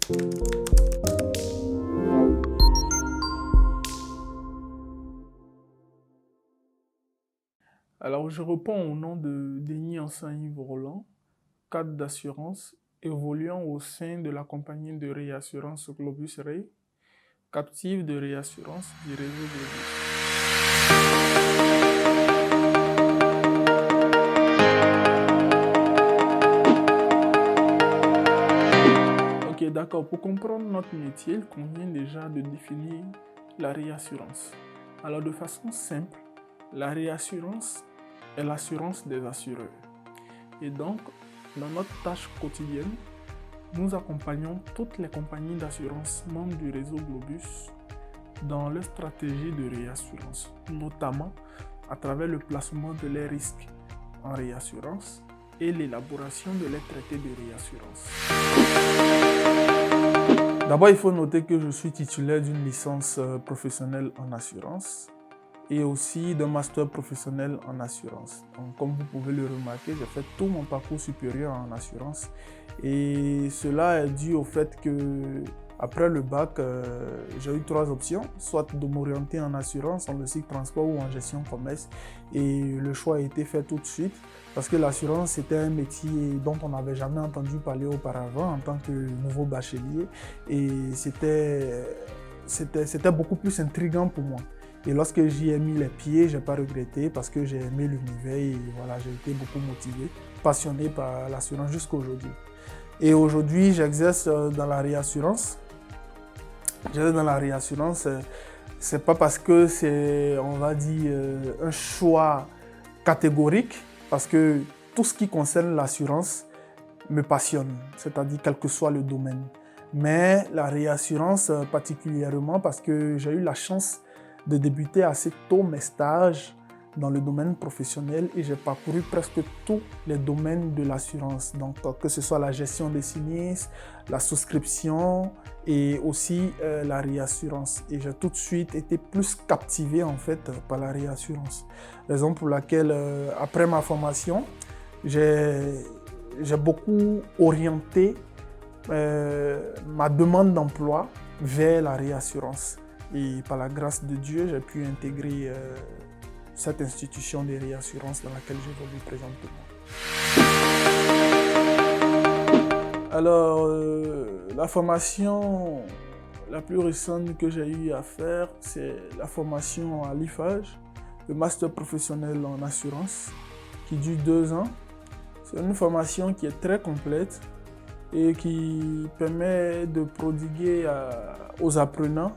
Alors, je réponds au nom de Denis Ansan-Yves Roland, cadre d'assurance évoluant au sein de la compagnie de réassurance Globus Ray, captive de réassurance du réseau Globus. Ok, d'accord. Pour comprendre notre métier, il convient déjà de définir la réassurance. Alors, de façon simple, la réassurance est l'assurance des assureurs. Et donc, dans notre tâche quotidienne, nous accompagnons toutes les compagnies d'assurance membres du réseau Globus dans leur stratégie de réassurance, notamment à travers le placement de leurs risques en réassurance et l'élaboration de leurs traités de réassurance. D'abord, il faut noter que je suis titulaire d'une licence professionnelle en assurance et aussi d'un master professionnel en assurance. Donc, comme vous pouvez le remarquer, j'ai fait tout mon parcours supérieur en assurance et cela est dû au fait que après le bac, j'ai eu 3 options, soit de m'orienter en assurance, en logistique transport ou en gestion commerce, et le choix a été fait tout de suite parce que l'assurance c'était un métier dont on n'avait jamais entendu parler auparavant en tant que nouveau bachelier et c'était beaucoup plus intriguant pour moi. Et lorsque j'y ai mis les pieds, je n'ai pas regretté parce que j'ai aimé l'univers et voilà, j'ai été beaucoup motivé, passionné par l'assurance jusqu'à aujourd'hui. Et aujourd'hui, j'exerce dans la réassurance. J'exerce dans la réassurance, c'est pas parce que c'est, on va dire, un choix catégorique, parce que tout ce qui concerne l'assurance me passionne, c'est-à-dire quel que soit le domaine. Mais la réassurance particulièrement parce que j'ai eu la chance de débuter assez tôt mes stages dans le domaine professionnel et j'ai parcouru presque tous les domaines de l'assurance. Donc que ce soit la gestion des sinistres, la souscription et aussi la réassurance. Et j'ai tout de suite été plus captivé en fait par la réassurance. Raison pour laquelle après ma formation, j'ai beaucoup orienté ma demande d'emploi vers la réassurance. Et par la grâce de Dieu, j'ai pu intégrer cette institution de réassurance dans laquelle j'évolue présentement. Alors, la formation la plus récente que j'ai eu à faire, c'est la formation à l'IFAGE, le master professionnel en assurance, qui dure 2 ans. C'est une formation qui est très complète et qui permet de prodiguer aux apprenants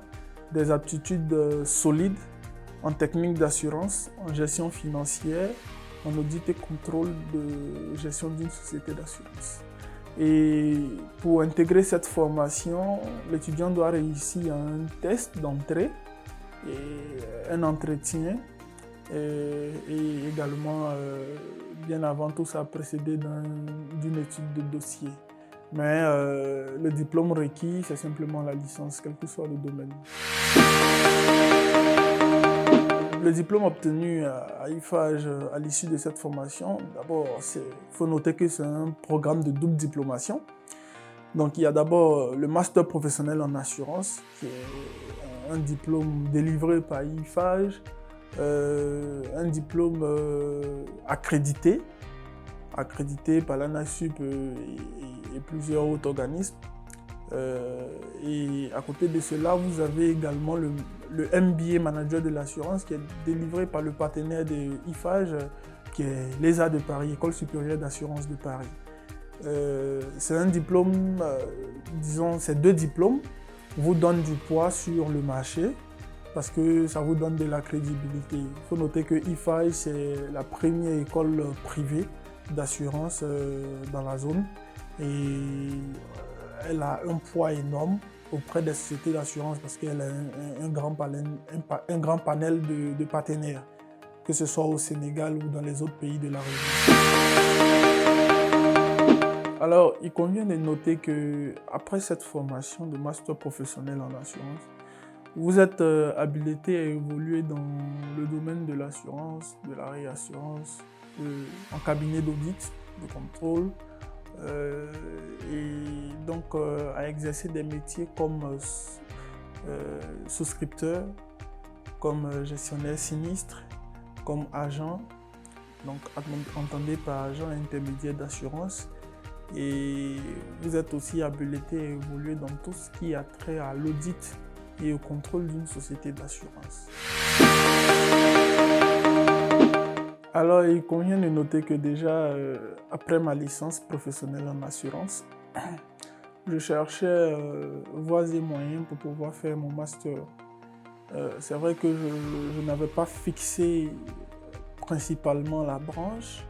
des aptitudes solides en technique d'assurance, en gestion financière, en audit et contrôle de gestion d'une société d'assurance. Et pour intégrer cette formation, l'étudiant doit réussir un test d'entrée et un entretien et également, bien avant tout ça, précédé d'une étude de dossier. Mais le diplôme requis, c'est simplement la licence, quel que soit le domaine. Le diplôme obtenu à IFAGE à l'issue de cette formation, d'abord, il faut noter que c'est un programme de double diplomation. Donc il y a d'abord le master professionnel en assurance, qui est un diplôme délivré par IFAGE, un diplôme accrédité par l'ANASUP et plusieurs autres organismes. Et à côté de cela, vous avez également le MBA Manager de l'assurance qui est délivré par le partenaire de IFAGE, qui est l'ESA de Paris, École supérieure d'assurance de Paris. C'est un diplôme, disons, ces 2 diplômes vous donnent du poids sur le marché parce que ça vous donne de la crédibilité. Il faut noter que IFAGE, c'est la première école privée d'assurance dans la zone et elle a un poids énorme auprès des sociétés d'assurance parce qu'elle a un grand panel de partenaires, que ce soit au Sénégal ou dans les autres pays de la région. Alors, il convient de noter qu'après cette formation de master professionnel en assurance, vous êtes habilité à évoluer dans le domaine de l'assurance, de la réassurance, en cabinet d'audit, de contrôle. Et donc, donc à exercer des métiers comme souscripteur, comme gestionnaire sinistre, comme agent. Donc entendez par agent intermédiaire d'assurance. Et vous êtes aussi habilité à évoluer dans tout ce qui a trait à l'audit et au contrôle d'une société d'assurance. Alors, il convient de noter que déjà, après ma licence professionnelle en assurance, je cherchais voies et moyens pour pouvoir faire mon master. C'est vrai que je n'avais pas fixé principalement la branche,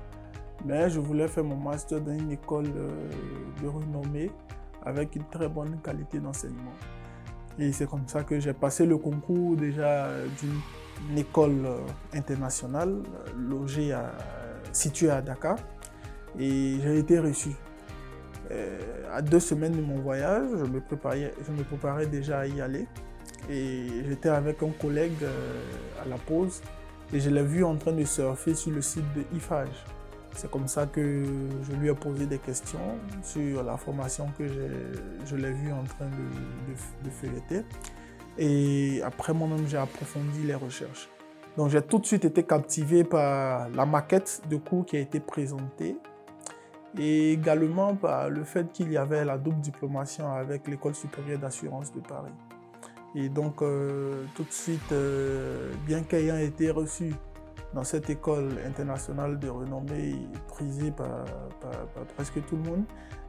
mais je voulais faire mon master dans une école de renommée avec une très bonne qualité d'enseignement. Et c'est comme ça que j'ai passé le concours déjà d'une école internationale située à Dakar et j'ai été reçu. À 2 semaines de mon voyage, je me préparais déjà à y aller et j'étais avec un collègue à la pause et je l'ai vu en train de surfer sur le site de IFAGE. C'est comme ça que je lui ai posé des questions sur la formation que je l'ai vu en train de feuilleter. Et après, moi-même, j'ai approfondi les recherches. Donc, j'ai tout de suite été captivé par la maquette de cours qui a été présentée et également par le fait qu'il y avait la double diplomation avec l'École supérieure d'assurance de Paris. Et donc, tout de suite, bien qu'ayant été reçu dans cette école internationale de renommée prisée par presque tout le monde,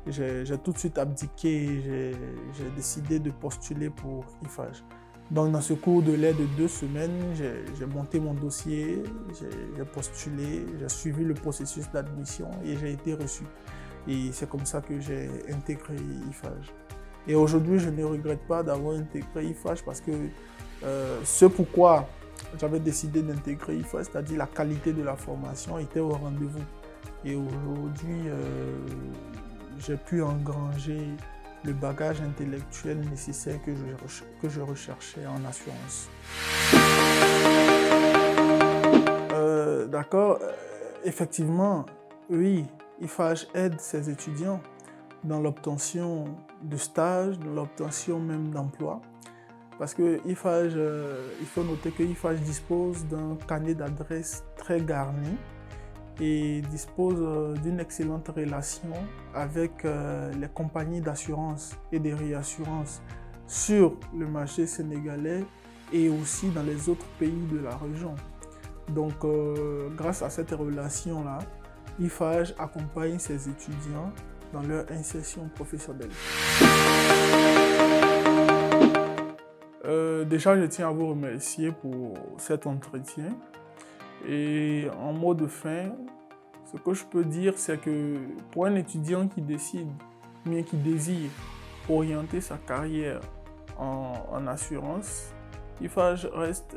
j'ai tout de suite abdiqué et j'ai décidé de postuler pour IFAGE. Donc dans ce cours de lait de 2 semaines, j'ai monté mon dossier, j'ai postulé, j'ai suivi le processus d'admission et j'ai été reçu. Et c'est comme ça que j'ai intégré IFAGE. Et aujourd'hui, je ne regrette pas d'avoir intégré IFAGE parce que ce pourquoi j'avais décidé d'intégrer IFAGE, c'est-à-dire la qualité de la formation était au rendez-vous. Et aujourd'hui, j'ai pu engranger le bagage intellectuel nécessaire que je recherchais en assurance. D'accord, effectivement, oui, IFAGE aide ses étudiants dans l'obtention de stages, dans l'obtention même d'emploi. Parce que IFAGE, il faut noter que IFAGE dispose d'un carnet d'adresses très garni et dispose d'une excellente relation avec les compagnies d'assurance et de réassurance sur le marché sénégalais et aussi dans les autres pays de la région. Donc, grâce à cette relation-là, IFAGE accompagne ses étudiants dans leur insertion professionnelle. Déjà, je tiens à vous remercier pour cet entretien. Et en mot de fin, ce que je peux dire, c'est que pour un étudiant qui décide, bien qui désire orienter sa carrière en assurance, IFAGE reste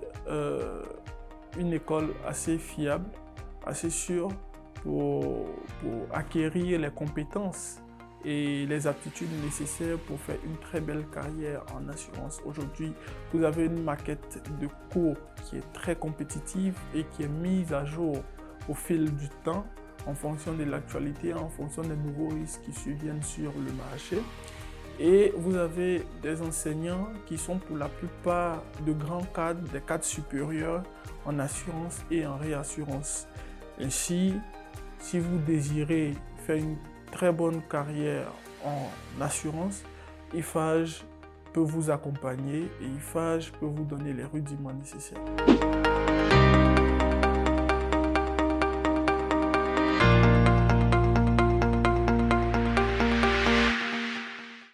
une école assez fiable, assez sûre pour acquérir les compétences et les aptitudes nécessaires pour faire une très belle carrière en assurance. Aujourd'hui, vous avez une maquette de cours qui est très compétitive et qui est mise à jour au fil du temps en fonction de l'actualité, en fonction des nouveaux risques qui surviennent sur le marché. Et vous avez des enseignants qui sont pour la plupart de grands cadres, des cadres supérieurs en assurance et en réassurance. Ainsi, si vous désirez faire une très bonne carrière en assurance, IFAGE peut vous accompagner et IFAGE peut vous donner les rudiments nécessaires.